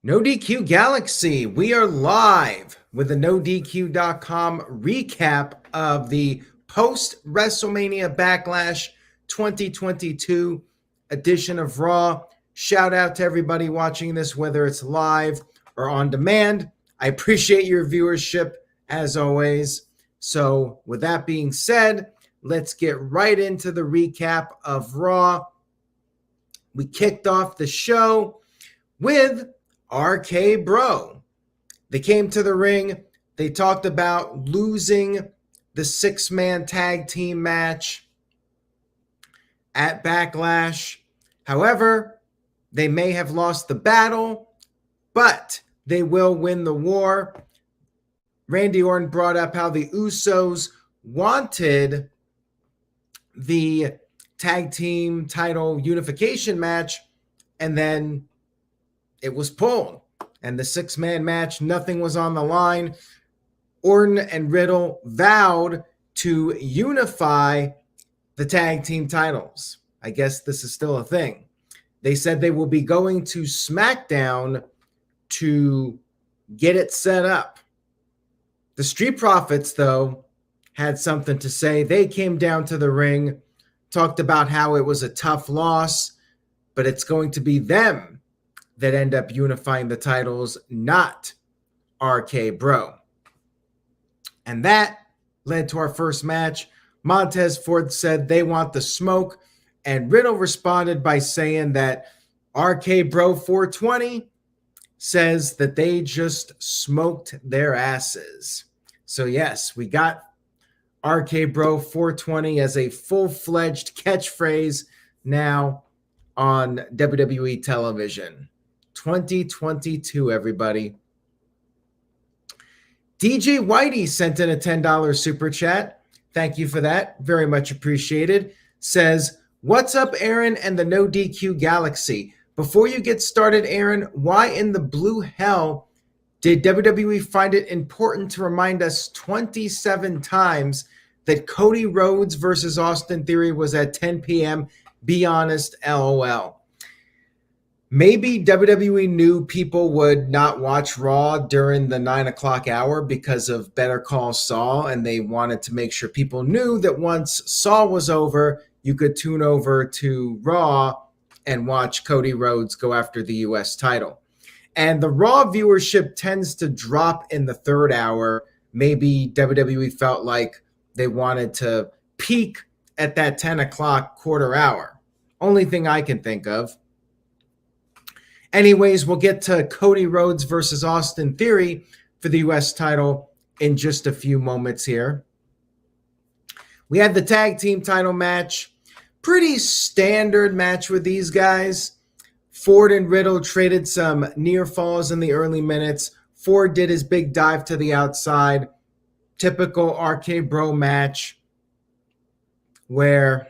NoDQ Galaxy, we are live with the NoDQ.com recap of the post-Wrestlemania Backlash 2022 edition of Raw. Shout out to everybody watching this, whether it's live or on demand. I appreciate your viewership as always. So with that being said, let's get right into the recap of Raw. We kicked off the show with RK Bro. They came to the ring. They talked about losing the 6-man tag team match at Backlash. However, they may have lost the battle, but they will win the war. Randy Orton brought up how the Usos wanted the tag team title unification match, and then it was pulled. And the 6-man match, nothing was on the line. Orton and Riddle vowed to unify the tag team titles. I guess this is still a thing. They said they will be going to SmackDown to get it set up. The Street Profits, though, had something to say. They came down to the ring, talked about how it was a tough loss, but it's going to be them that end up unifying the titles, not RK Bro. And that led to our first match. Montez Ford said they want the smoke, and Riddle responded by saying that RK Bro 420 says that they just smoked their asses. So yes, we got RK Bro 420 as a full-fledged catchphrase now on WWE television. 2022, everybody. DJ Whitey sent in a $10 super chat. Thank you for that. Very much appreciated. Says, what's up, Aaron and the NoDQ Galaxy? Before you get started, Aaron, why in the blue hell did WWE find it important to remind us 27 times that Cody Rhodes versus Austin Theory was at 10 p.m.? Be honest, LOL. Maybe WWE knew people would not watch Raw during the 9 o'clock hour because of Better Call Saul, and they wanted to make sure people knew that once Saul was over, you could tune over to Raw and watch Cody Rhodes go after the U.S. title. And the Raw viewership tends to drop in the third hour. Maybe WWE felt like they wanted to peak at that 10 o'clock quarter hour. Only thing I can think of. Anyways, we'll get to Cody Rhodes versus Austin Theory for the U.S. title in just a few moments here. We had the tag team title match. Pretty standard match with these guys. Ford and Riddle traded some near falls in the early minutes. Ford did his big dive to the outside. Typical RK Bro match where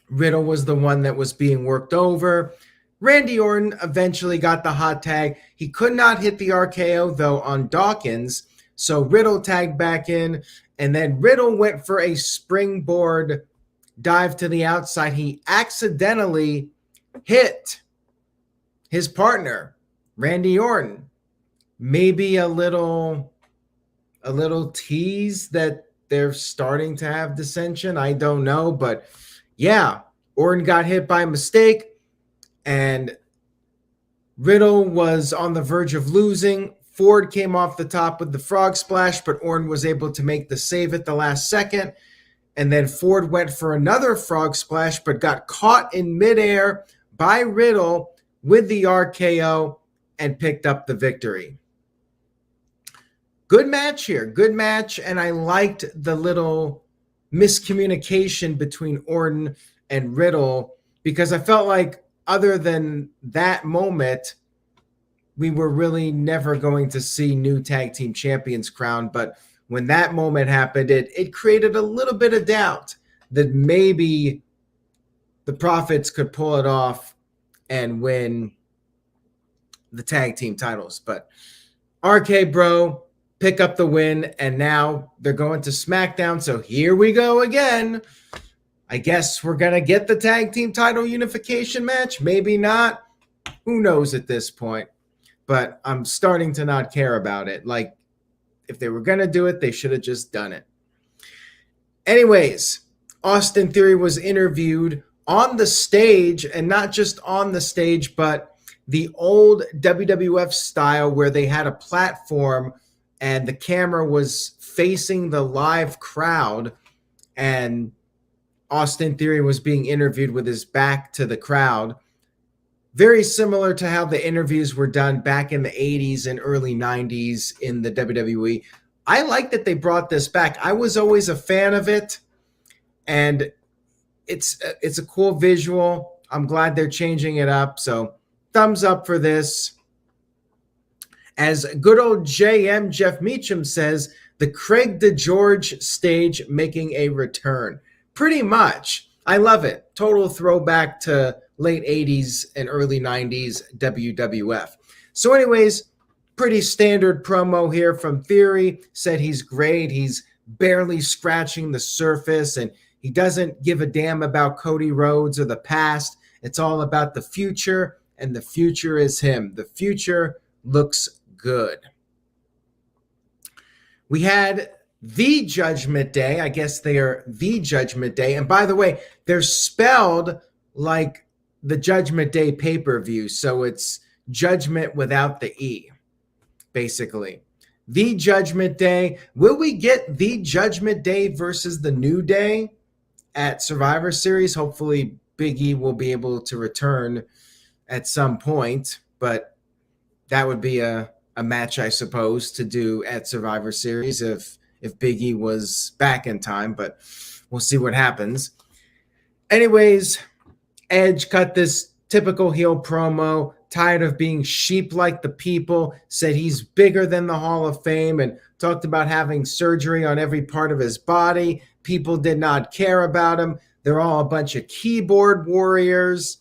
Riddle was the one that was being worked over. Randy Orton eventually got the hot tag. He could not hit the RKO, though, on Dawkins. So Riddle tagged back in, and then Riddle went for a springboard dive to the outside. He accidentally hit his partner, Randy Orton. Maybe a little tease that they're starting to have dissension. I don't know, but yeah, Orton got hit by mistake. And Riddle was on the verge of losing. Ford came off the top with the frog splash, but Orton was able to make the save at the last second. And then Ford went for another frog splash, but got caught in midair by Riddle with the RKO and picked up the victory. Good match here. Good match. And I liked the little miscommunication between Orton and Riddle because I felt like other than that moment, we were really never going to see new tag team champions crowned. But when that moment happened, it created a little bit of doubt that maybe the Profits could pull it off and win the tag team titles. But RK Bro pick up the win, and now they're going to SmackDown. So here we go again. I guess we're going to get the tag team title unification match. Maybe not. Who knows at this point? but I'm starting to not care about it. Like, if they were going to do it, they should have just done it. Anyways, Austin Theory was interviewed on the stage, and not just on the stage, but the old WWF style where they had a platform and the camera was facing the live crowd, and Austin Theory was being interviewed with his back to the crowd. Very similar to how the interviews were done back in the 80s and early 90s in the WWE. I like that they brought this back. I was always a fan of it, and it's a cool visual. I'm glad they're changing it up. So thumbs up for this. As good old JM Jeff Meacham says, the Craig DeGeorge stage making a return. Pretty much. I love it. Total throwback to late 80s and early 90s WWF. So anyways, pretty standard promo here from Theory. Said he's great. He's barely scratching the surface, and he doesn't give a damn about Cody Rhodes or the past. It's all about the future, and the future is him. The future looks good. We had the Judgment Day. I guess they are the Judgment Day. And by the way, they're spelled like the Judgment Day pay-per-view. So it's Judgment without the E, basically. The Judgment Day. Will we get the Judgment Day versus the New Day at Survivor Series? Hopefully Big E will be able to return at some point, but that would be a match, I suppose, to do at Survivor Series if Big E was back in time, but we'll see what happens. Anyways, Edge cut this typical heel promo, tired of being sheep like the people, said he's bigger than the Hall of Fame, and talked about having surgery on every part of his body. People did not care about him. They're all a bunch of keyboard warriors.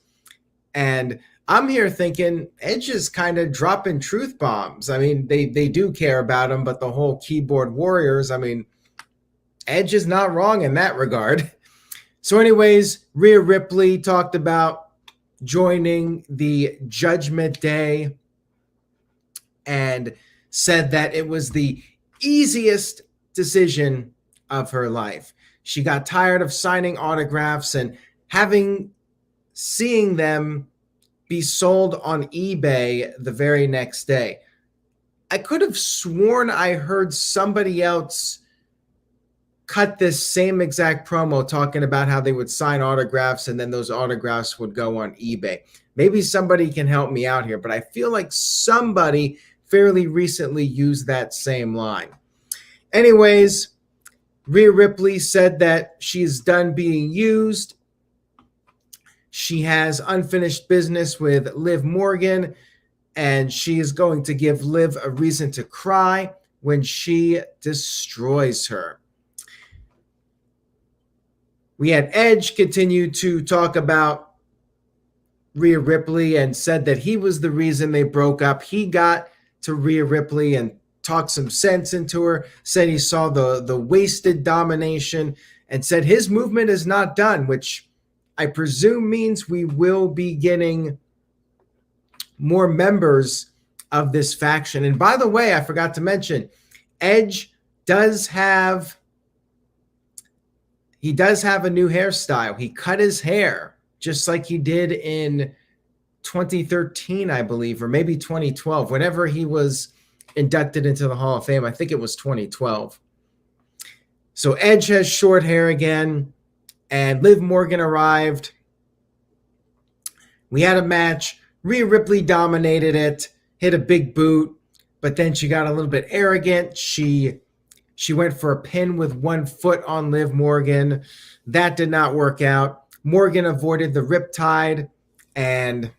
And I'm here thinking Edge is kind of dropping truth bombs. I mean, they do care about him, but the whole keyboard warriors, I mean, Edge is not wrong in that regard. So anyways, Rhea Ripley talked about joining the Judgment Day and said that it was the easiest decision of her life. She got tired of signing autographs and seeing them be sold on eBay the very next day. I could have sworn I heard somebody else cut this same exact promo talking about how they would sign autographs and then those autographs would go on eBay. Maybe somebody can help me out here, but I feel like somebody fairly recently used that same line. Anyways, Rhea Ripley said that she's done being used. She has unfinished business with Liv Morgan, and she is going to give Liv a reason to cry when she destroys her. We had Edge continue to talk about Rhea Ripley and said that he was the reason they broke up. He got to Rhea Ripley and talked some sense into her, said he saw the wasted domination, and said his movement is not done, which I presume means we will be getting more members of this faction. And by the way, I forgot to mention, Edge does have a new hairstyle. He cut his hair just like he did in 2013, I believe, or maybe 2012, whenever he was inducted into the Hall of Fame. I think it was 2012. So Edge has short hair again. And Liv Morgan arrived. We had a match. Rhea Ripley dominated it, hit a big boot, but then she got a little bit arrogant. She went for a pin with 1 foot on Liv Morgan. That did not work out. Morgan avoided the riptide and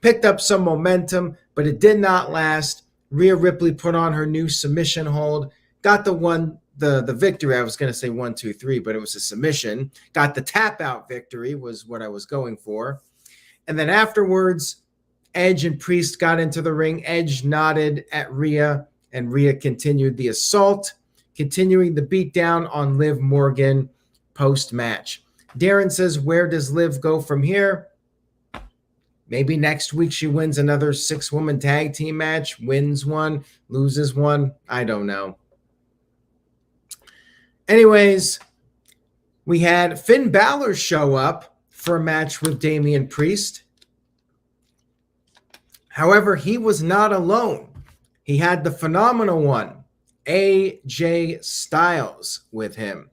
picked up some momentum, but it did not last. Rhea Ripley put on her new submission hold, got the victory. I was going to say 1, 2, 3, but it was a submission. Got the tap out victory was what I was going for. And then afterwards, Edge and Priest got into the ring. Edge nodded at Rhea, and Rhea continued the assault, continuing the beatdown on Liv Morgan post-match. Darren says, where does Liv go from here? Maybe next week she wins another 6-woman tag team match, wins one, loses one. I don't know. Anyways, we had Finn Balor show up for a match with Damian Priest. However, he was not alone. He had the phenomenal one, AJ Styles, with him.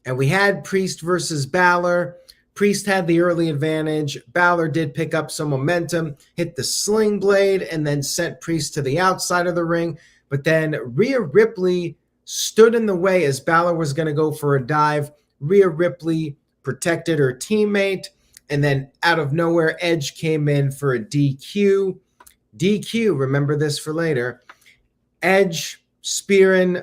And we had Priest versus Balor. Priest had the early advantage. Balor did pick up some momentum, hit the sling blade, and then sent Priest to the outside of the ring. But then Rhea Ripley stood in the way as Balor was going to go for a dive. Rhea Ripley protected her teammate. And then out of nowhere, Edge came in for a DQ. DQ, remember this for later. Edge spearing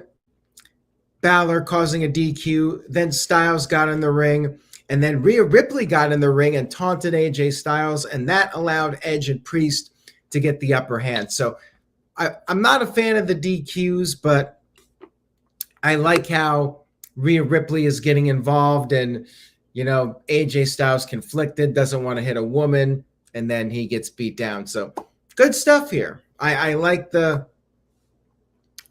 Balor, causing a DQ. Then Styles got in the ring. And then Rhea Ripley got in the ring and taunted AJ Styles. And that allowed Edge and Priest to get the upper hand. So I'm not a fan of the DQs, but I like how Rhea Ripley is getting involved. And, you know, AJ Styles conflicted, doesn't want to hit a woman. And then he gets beat down. So good stuff here. I like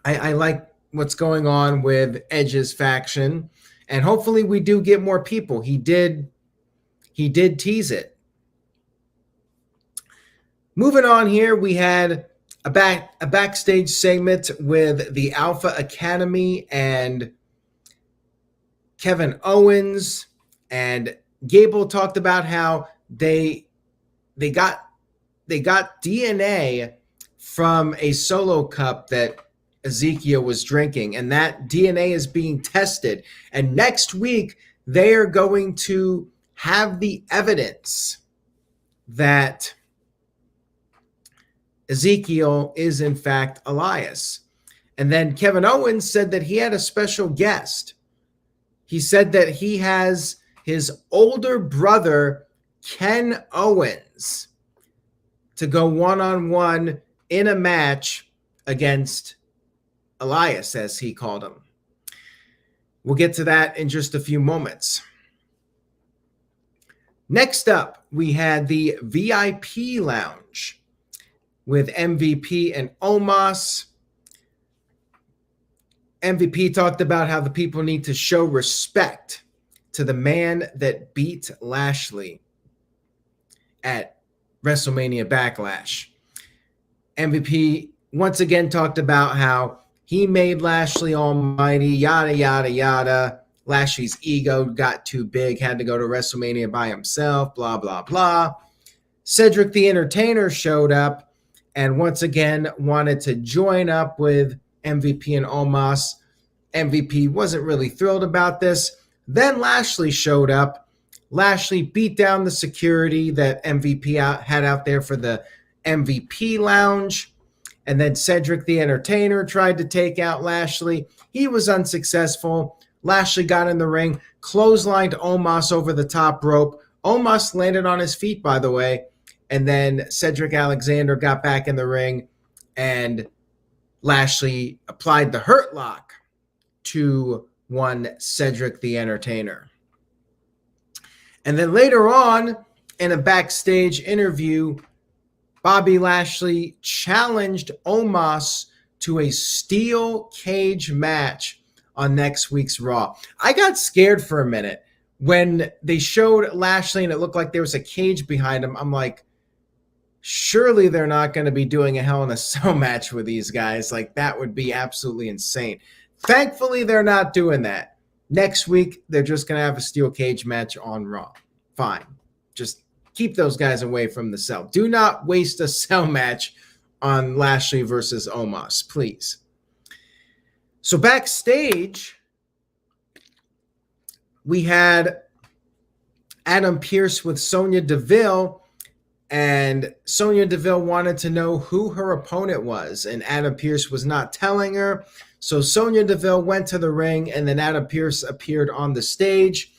I like what's going on with Edge's faction, and hopefully we do get more people. He did tease it. Moving on here, we had a backstage segment with the Alpha Academy and Kevin Owens, and Gable talked about how they got DNA from a solo cup that Ezekiel was drinking, and that DNA is being tested. And next week, they are going to have the evidence that Ezekiel is in fact Elias. And then Kevin Owens said that he had a special guest. He said that he has his older brother, Ken Owens, to go one-on-one in a match against Elias, as he called him. We'll get to that in just a few moments. Next up, we had the VIP Lounge with MVP and Omos. MVP talked about how the people need to show respect to the man that beat Lashley at WrestleMania Backlash. MVP once again talked about how he made Lashley almighty, yada, yada, yada. Lashley's ego got too big, had to go to WrestleMania by himself, blah, blah, blah. Cedric the Entertainer showed up and once again wanted to join up with MVP and Omos. MVP wasn't really thrilled about this. Then Lashley showed up. Lashley beat down the security that MVP had out there for the MVP Lounge. And then Cedric the Entertainer tried to take out Lashley. He was unsuccessful. Lashley got in the ring, clotheslined Omos over the top rope. Omos landed on his feet, by the way. And then Cedric Alexander got back in the ring, and Lashley applied the Hurt Lock to one Cedric the Entertainer. And then later on, in a backstage interview, Bobby Lashley challenged Omos to a steel cage match on next week's Raw. I got scared for a minute when they showed Lashley and it looked like there was a cage behind him. I'm like, surely they're not going to be doing a Hell in a Cell match with these guys. Like, that would be absolutely insane. Thankfully, they're not doing that. Next week, they're just going to have a steel cage match on Raw. Fine. Just keep those guys away from the cell. Do not waste a cell match on Lashley versus Omos, please. So backstage, we had Adam Pearce with Sonya Deville, and Sonya Deville wanted to know who her opponent was, and Adam Pearce was not telling her. So Sonya Deville went to the ring, and then Adam Pearce appeared on the stage,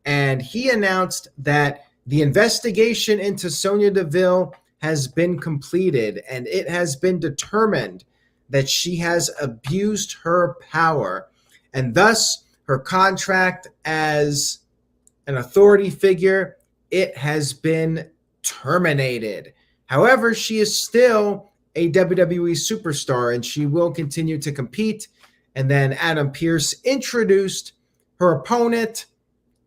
and he announced that the investigation into Sonya Deville has been completed, and it has been determined that she has abused her power, and thus her contract as an authority figure, it has been terminated. However, she is still a WWE superstar and she will continue to compete. And then Adam Pearce introduced her opponent,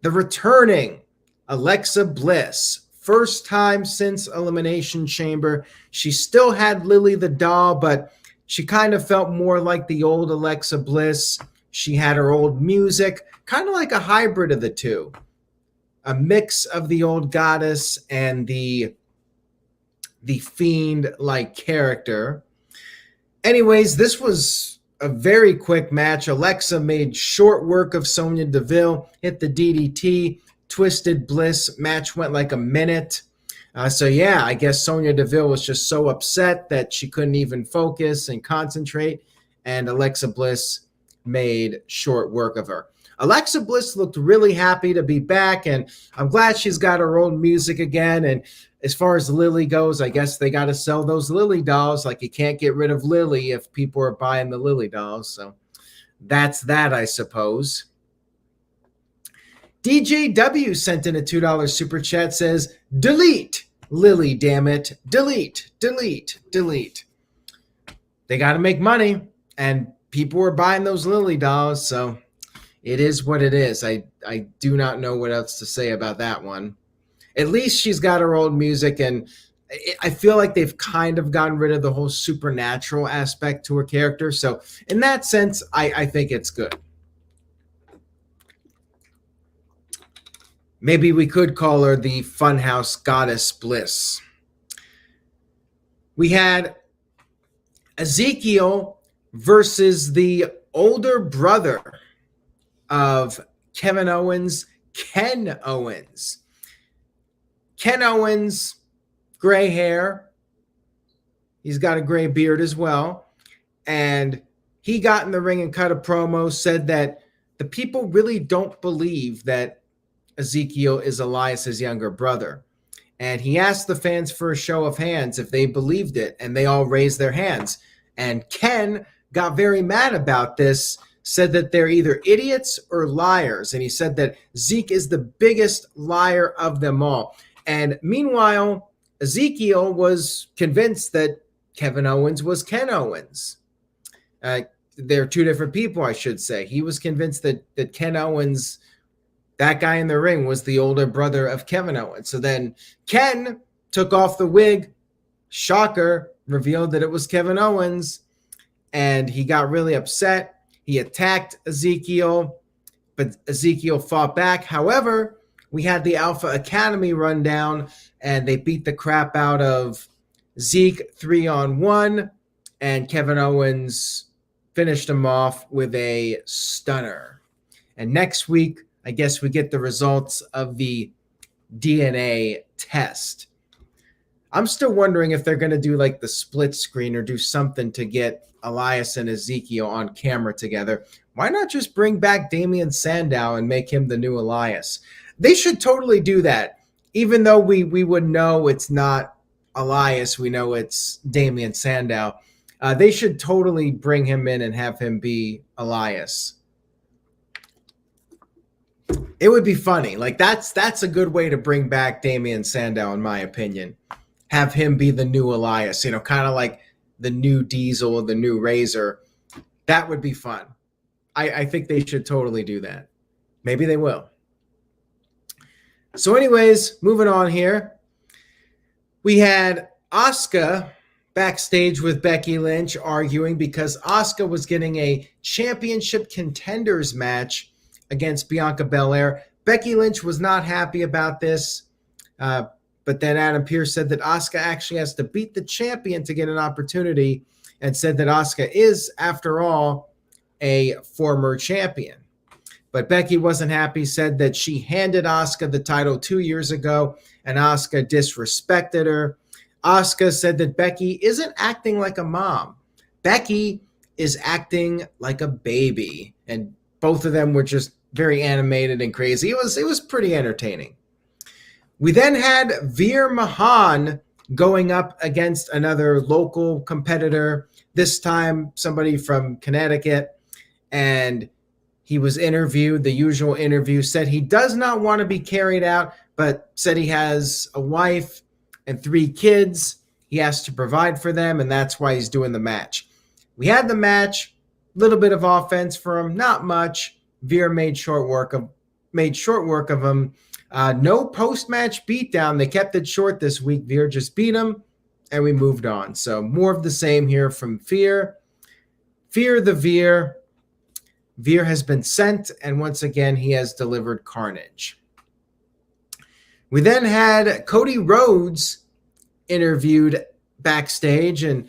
the returning Alexa Bliss. First time since Elimination Chamber. She still had Lily the doll, but she kind of felt more like the old Alexa Bliss. She had her old music, kind of like a hybrid of the two. A mix of the old goddess and the Fiend-like character. Anyways, this was a very quick match. Alexa made short work of Sonya Deville, hit the DDT, twisted Bliss. Match went like a minute. So yeah, I guess Sonya Deville was just so upset that she couldn't even focus and concentrate, and Alexa Bliss made short work of her. Alexa Bliss looked really happy to be back, and I'm glad she's got her own music again. And as far as Lily goes, I guess they got to sell those Lily dolls. Like, you can't get rid of Lily if people are buying the Lily dolls. So that's that, I suppose. DJW sent in a $2 super chat, says, delete Lily, damn it. Delete, delete, delete. They got to make money, and people are buying those Lily dolls, so it is what it is. I do not know what else to say about that one. At least she's got her old music, and I feel like they've kind of gotten rid of the whole supernatural aspect to her character. So in that sense, I think it's good. Maybe we could call her the Funhouse Goddess Bliss. We had Ezekiel versus the older brother of Kevin Owens, Ken Owens. Ken Owens, gray hair. He's got a gray beard as well. And he got in the ring and cut a promo, said that the people really don't believe that Ezekiel is Elias's younger brother. And he asked the fans for a show of hands if they believed it, and they all raised their hands. And Ken got very mad about this, said that they're either idiots or liars. And he said that Zeke is the biggest liar of them all. And meanwhile, Ezekiel was convinced that Kevin Owens was Ken Owens. They're two different people, I should say. He was convinced that Ken Owens, that guy in the ring, was the older brother of Kevin Owens. So then Ken took off the wig, shocker, revealed that it was Kevin Owens, and he got really upset. He attacked Ezekiel, but Ezekiel fought back. However, we had the Alpha Academy run down, and they beat the crap out of Zeke 3-on-1, and Kevin Owens finished him off with a stunner. And next week, I guess we get the results of the DNA test. I'm still wondering if they're going to do like the split screen or do something to get Elias and Ezekiel on camera together. Why not just bring back Damian Sandow and make him the new Elias? They should totally do that. Even though we would know it's not Elias, we know it's Damian Sandow. They should totally bring him in and have him be Elias. It would be funny. Like, that's a good way to bring back Damian Sandow, in my opinion. Have him be the new Elias, kind of like the new Diesel, the new Razor. That would be fun. I think they should totally do that. Maybe they will. So anyways, moving on here. We had Asuka backstage with Becky Lynch arguing because Asuka was getting a championship contenders match against Bianca Belair. Becky Lynch was not happy about this, but then Adam Pearce said that Asuka actually has to beat the champion to get an opportunity, and said that Asuka is, after all, a former champion. But Becky wasn't happy, said that she handed Asuka the title 2 years ago, and Asuka disrespected her. Asuka said that Becky isn't acting like a mom. Becky is acting like a baby, and both of them were just very animated and crazy. It was pretty entertaining. We then had Veer Mahan going up against another local competitor, this time somebody from Connecticut, and he was interviewed, the usual interview, said he does not want to be carried out, but said he has a wife and 3 kids. He has to provide for them, and that's why he's doing the match. We had the match, a little bit of offense for him, not much. Veer made short work of him. No post-match beatdown. They kept it short this week. Veer just beat him, and we moved on. So more of the same here from Veer. Fear the Veer. Veer has been sent, and once again, he has delivered carnage. We then had Cody Rhodes interviewed backstage, and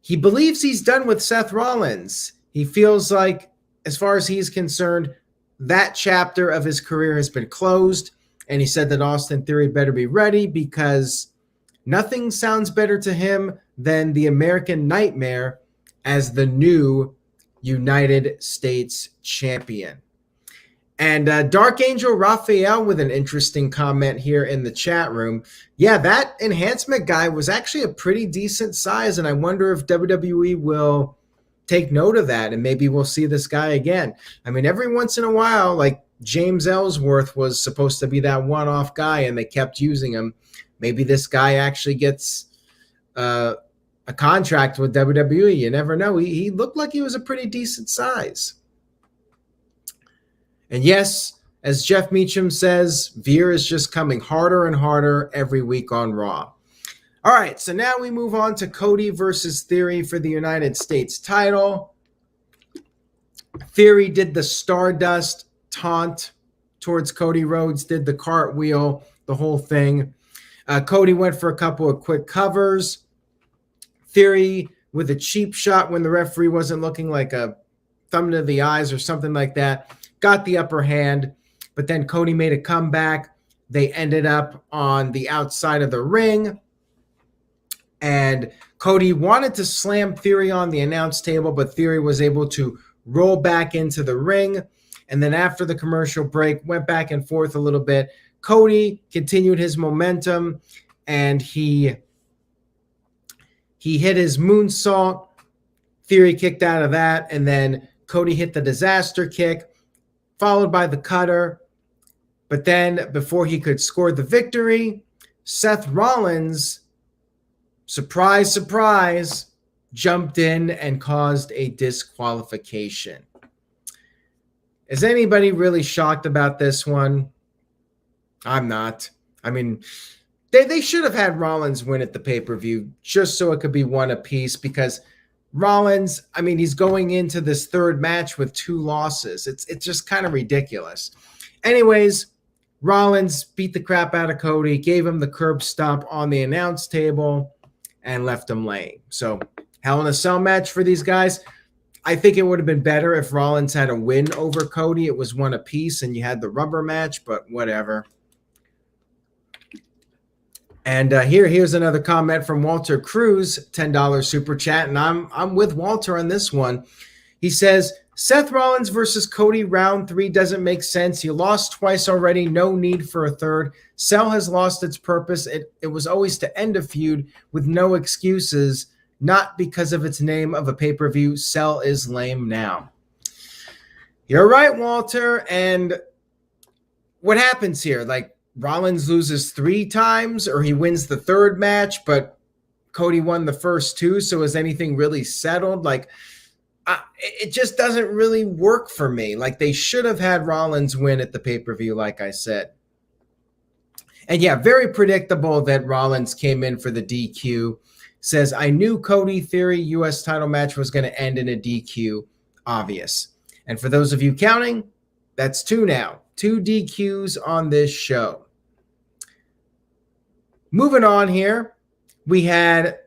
he believes he's done with Seth Rollins. He feels like, as far as he's concerned, that chapter of his career has been closed, and he said that Austin Theory better be ready because nothing sounds better to him than the American Nightmare as the new United States champion. And Dark Angel Raphael with an interesting comment here in the chat room. Yeah, that enhancement guy was actually a pretty decent size, and I wonder if WWE will take note of that, and maybe we'll see this guy again. I mean, every once in a while, like James Ellsworth was supposed to be that one-off guy, and they kept using him. Maybe this guy actually gets a contract with WWE. You never know. He looked like he was a pretty decent size. And yes, as Jeff Meacham says, Veer is just coming harder and harder every week on Raw. All right, so now we move on to Cody versus Theory for the United States title. Theory did the Stardust taunt towards Cody Rhodes, did the cartwheel, the whole thing. Cody went for a couple of quick covers. Theory with a cheap shot when the referee wasn't looking, like a thumb to the eyes or something like that. Got the upper hand, but then Cody made a comeback. They ended up on the outside of the ring, and Cody wanted to slam Theory on the announce table, but Theory was able to roll back into the ring. And then after the commercial break, went back and forth a little bit. Cody continued his momentum, and he hit his moonsault. Theory kicked out of that, and then Cody hit the disaster kick, followed by the cutter. But then before he could score the victory, Seth Rollins, surprise, surprise, jumped in and caused a disqualification. Is anybody really shocked about this one? I'm not. I mean, they should have had Rollins win at the pay-per-view just so it could be one apiece, because Rollins, I mean, he's going into this third match with 2 losses. It's just kind of ridiculous. Anyways, Rollins beat the crap out of Cody, gave him the curb stomp on the announce table, and left him laying. So, Hell in a Cell match for these guys. I think it would have been better if Rollins had a win over Cody. It was one apiece, and you had the rubber match, but whatever. And here's another comment from Walter Cruz, $10 super chat, and I'm with Walter on this one. He says, Seth Rollins versus Cody round 3 doesn't make sense. You lost twice already. No need for a third. Cell has lost its purpose. It was always to end a feud with no excuses, not because of its name of a pay-per-view. Cell is lame now. You're right, Walter. And what happens here? Like, Rollins loses 3 times, or he wins the third match, but Cody won the first 2. So is anything really settled? Like, it just doesn't really work for me. Like, they should have had Rollins win at the pay-per-view, like I said. And yeah, very predictable that Rollins came in for the DQ. Says, I knew Cody Theory U.S. title match was going to end in a DQ. Obvious. And for those of you counting, that's 2 now. 2 DQs on this show. Moving on here, we had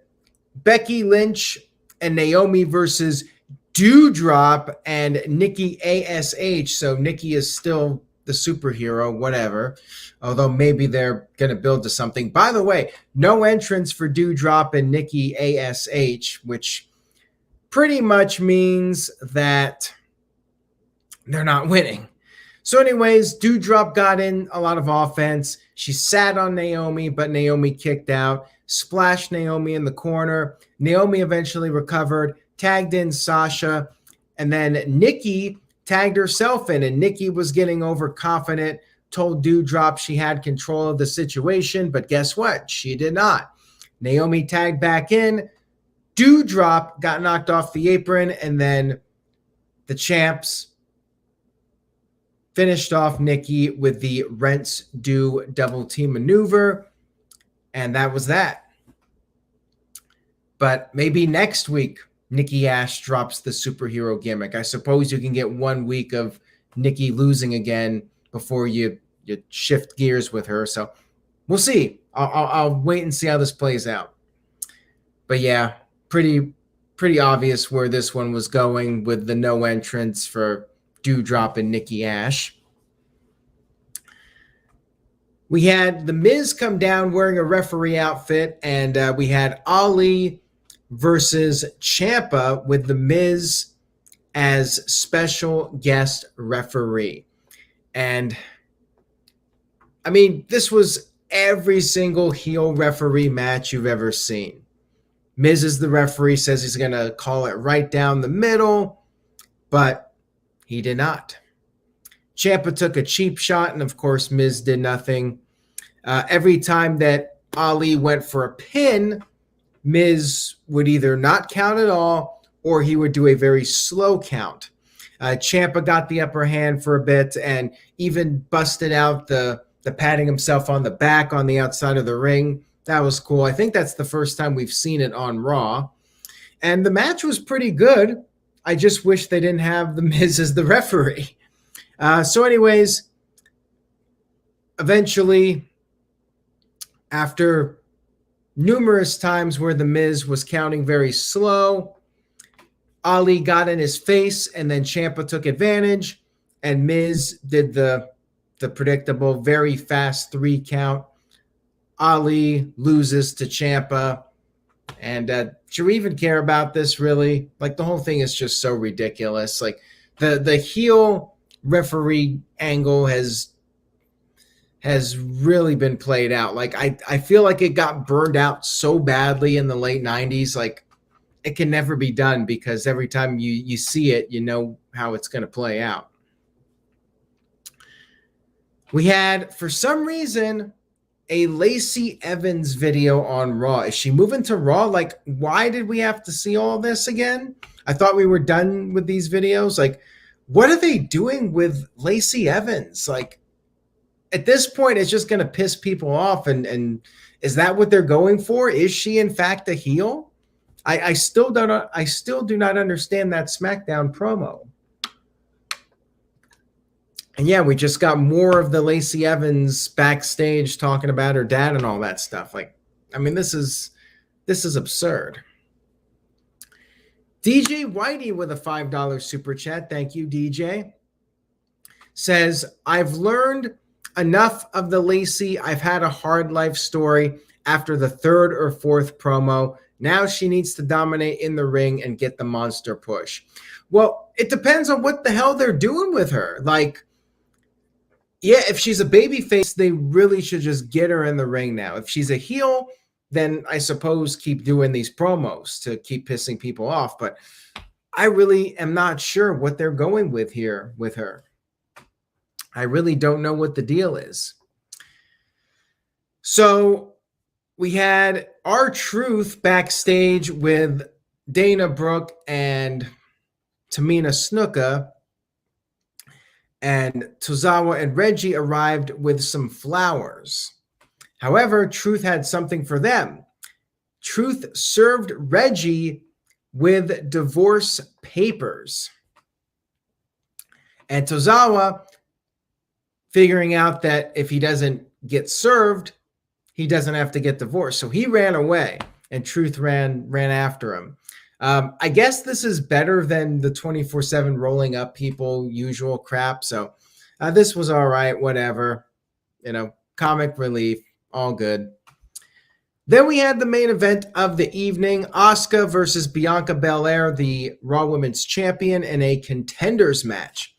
Becky Lynch and Naomi versus Doudrop and Nikki ASH. So Nikki is still the superhero, whatever. Although maybe they're going to build to something. By the way, no entrance for Doudrop and Nikki ASH, which pretty much means that they're not winning. So anyways, Doudrop got in a lot of offense. She sat on Naomi, but Naomi kicked out. Splashed Naomi in the corner. Naomi eventually recovered, tagged in Sasha, and then Nikki tagged herself in, and Nikki was getting overconfident, told Doudrop she had control of the situation, but guess what? She did not. Naomi tagged back in. Doudrop got knocked off the apron, and then the champs finished off Nikki with the rents due double team maneuver, and that was that. But maybe next week, Nikki Ash drops the superhero gimmick. I suppose you can get 1 week of Nikki losing again before you shift gears with her. So we'll see. I'll wait and see how this plays out. But yeah, pretty obvious where this one was going with the no entrance for Doudrop and Nikki Ash. We had The Miz come down wearing a referee outfit, and we had Ali versus Champa with The Miz as special guest referee. And I mean, this was every single heel referee match you've ever seen. Miz is the referee, says he's going to call it right down the middle, but he did not. Champa took a cheap shot, and of course, Miz did nothing. Every time that Ali went for a pin, Miz would either not count at all, or he would do a very slow count. Champa got the upper hand for a bit and even busted out the patting himself on the back on the outside of the ring. That was cool. I think that's the first time we've seen it on Raw. And the match was pretty good. I just wish they didn't have The Miz as the referee. So anyways, eventually, after numerous times where The Miz was counting very slow, Ali got in his face, and then Champa took advantage, and Miz did the predictable, very fast 3 count. Ali loses to Champa, and should we even care about this, really? Like, the whole thing is just so ridiculous. Like, the heel referee angle has really been played out. Like, I feel like it got burned out so badly in the late 90s. Like, it can never be done because every time you see it, you know how it's going to play out. We had, for some reason, a Lacey Evans video on Raw. Is she moving to Raw? Like, why did we have to see all this again? I thought we were done with these videos. Like, what are they doing with Lacey Evans? Like, at this point, it's just going to piss people off. And is that what they're going for? Is she, in fact, a heel? I still do not understand that SmackDown promo. And yeah, we just got more of the Lacey Evans backstage talking about her dad and all that stuff. Like, I mean, this is absurd. DJ Whitey with a $5 super chat. Thank you, DJ. Says, I've learned enough of the Lacey. I've had a hard life story after the 3rd or 4th promo. Now she needs to dominate in the ring and get the monster push. Well, it depends on what the hell they're doing with her. Like, yeah, if she's a babyface, they really should just get her in the ring now. If she's a heel, then I suppose keep doing these promos to keep pissing people off. But I really am not sure what they're going with here with her. I really don't know what the deal is. So we had R-Truth backstage with Dana Brooke and Tamina Snuka. And Tozawa and Reggie arrived with some flowers. However, Truth had something for them. Truth served Reggie with divorce papers. And Tozawa, figuring out that if he doesn't get served, he doesn't have to get divorced. So he ran away, and Truth ran after him. I guess this is better than the 24/7 rolling up people usual crap. So this was all right, whatever. You know, comic relief, all good. Then we had the main event of the evening, Asuka versus Bianca Belair, the Raw Women's Champion, in a contenders match.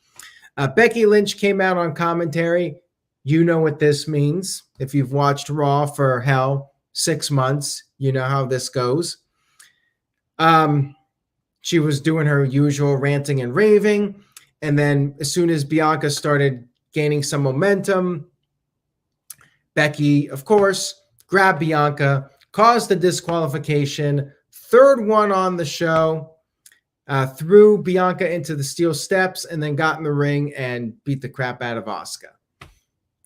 Becky Lynch came out on commentary. You know what this means. If you've watched Raw for 6 months, you know how this goes. She was doing her usual ranting and raving. And then as soon as Bianca started gaining some momentum. Becky, of course, grabbed Bianca, caused the disqualification, third one on the show, threw Bianca into the steel steps, and then got in the ring and beat the crap out of Asuka.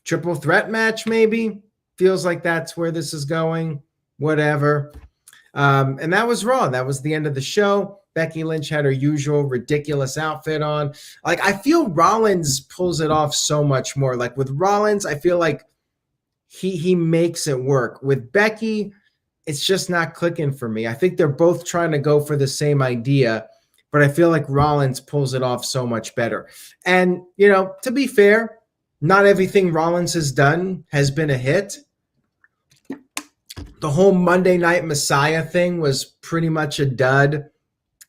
Triple threat match, maybe? Feels like that's where this is going. Whatever. And that was Raw. That was the end of the show. Becky Lynch had her usual ridiculous outfit on. Like, I feel Rollins pulls it off so much more. Like, with Rollins, I feel like he makes it work. With Becky, it's just not clicking for me. I think they're both trying to go for the same idea, but I feel like Rollins pulls it off so much better. And, you know, to be fair, not everything Rollins has done has been a hit. The whole Monday Night Messiah thing was pretty much a dud,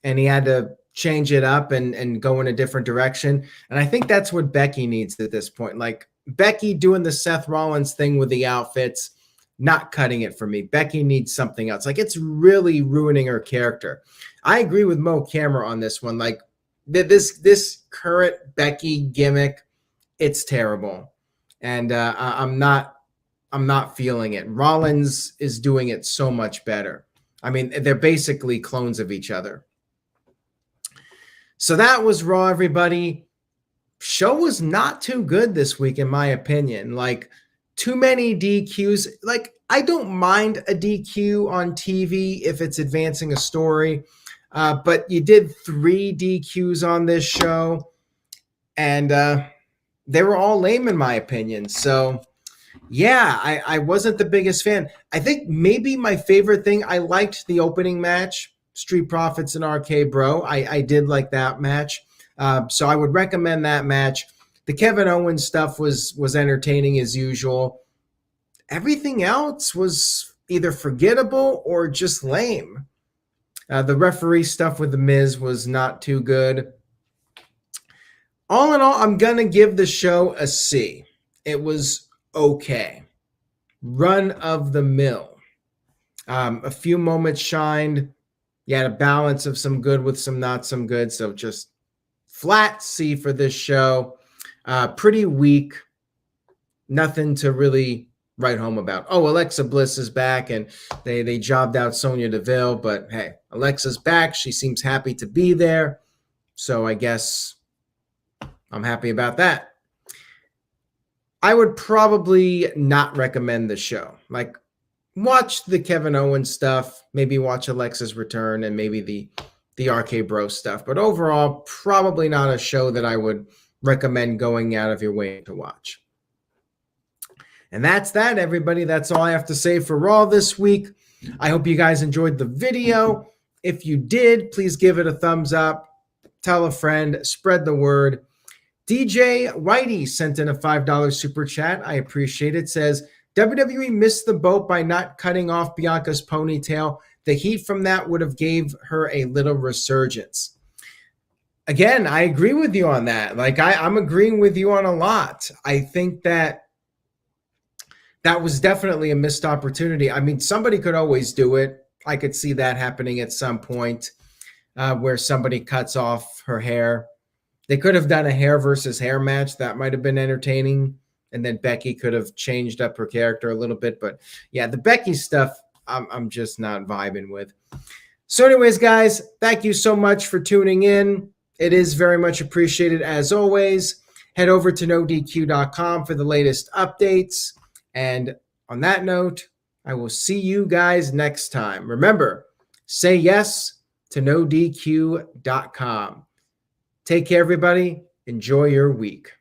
and he had to change it up and go in a different direction. And I think that's what Becky needs at this point. Like, Becky doing the Seth Rollins thing with the outfits, not cutting it for me. Becky needs something else. Like, it's really ruining her character. I agree with Mo Camera on this one. Like, this current Becky gimmick, it's terrible. And I'm not feeling it. Rollins is doing it so much better. I mean, they're basically clones of each other. So that was Raw, everybody. Show was not too good this week, in my opinion. Like, too many DQs. Like, I don't mind a DQ on TV if it's advancing a story. But you did 3 DQs on this show. And they were all lame, in my opinion. So, yeah, I wasn't the biggest fan. I think maybe my favorite thing, I liked the opening match, Street Profits and RK Bro. I did like that match. So I would recommend that match. The Kevin Owens stuff was entertaining as usual. Everything else was either forgettable or just lame. The referee stuff with The Miz was not too good. All in all, I'm going to give the show a C. It was okay. Run of the mill. A few moments shined. You had a balance of some good with some not some good. So just flat C for this show. Pretty weak. Nothing to really write home about. Oh, Alexa Bliss is back, and they jobbed out Sonya Deville. But hey, Alexa's back. She seems happy to be there. So I guess I'm happy about that. I would probably not recommend the show. Like, watch the Kevin Owens stuff, maybe watch Alexa's return, and maybe the RK Bro stuff. But overall, probably not a show that I would recommend going out of your way to watch. And that's that, everybody. That's all I have to say for Raw this week. I hope you guys enjoyed the video. If you did, please give it a thumbs up. Tell a friend. Spread the word. DJ Whitey sent in a $5 super chat. I appreciate it. Says, WWE missed the boat by not cutting off Bianca's ponytail. The heat from that would have gave her a little resurgence. Again, I agree with you on that. Like, I'm agreeing with you on a lot. I think that was definitely a missed opportunity. I mean, somebody could always do it. I could see that happening at some point where somebody cuts off her hair. They could have done a hair versus hair match. That might have been entertaining. And then Becky could have changed up her character a little bit. But yeah, the Becky stuff, I'm just not vibing with. So anyways, guys, thank you so much for tuning in. It is very much appreciated as always. Head over to NoDQ.com for the latest updates. And on that note, I will see you guys next time. Remember, say yes to NoDQ.com. Take care, everybody. Enjoy your week.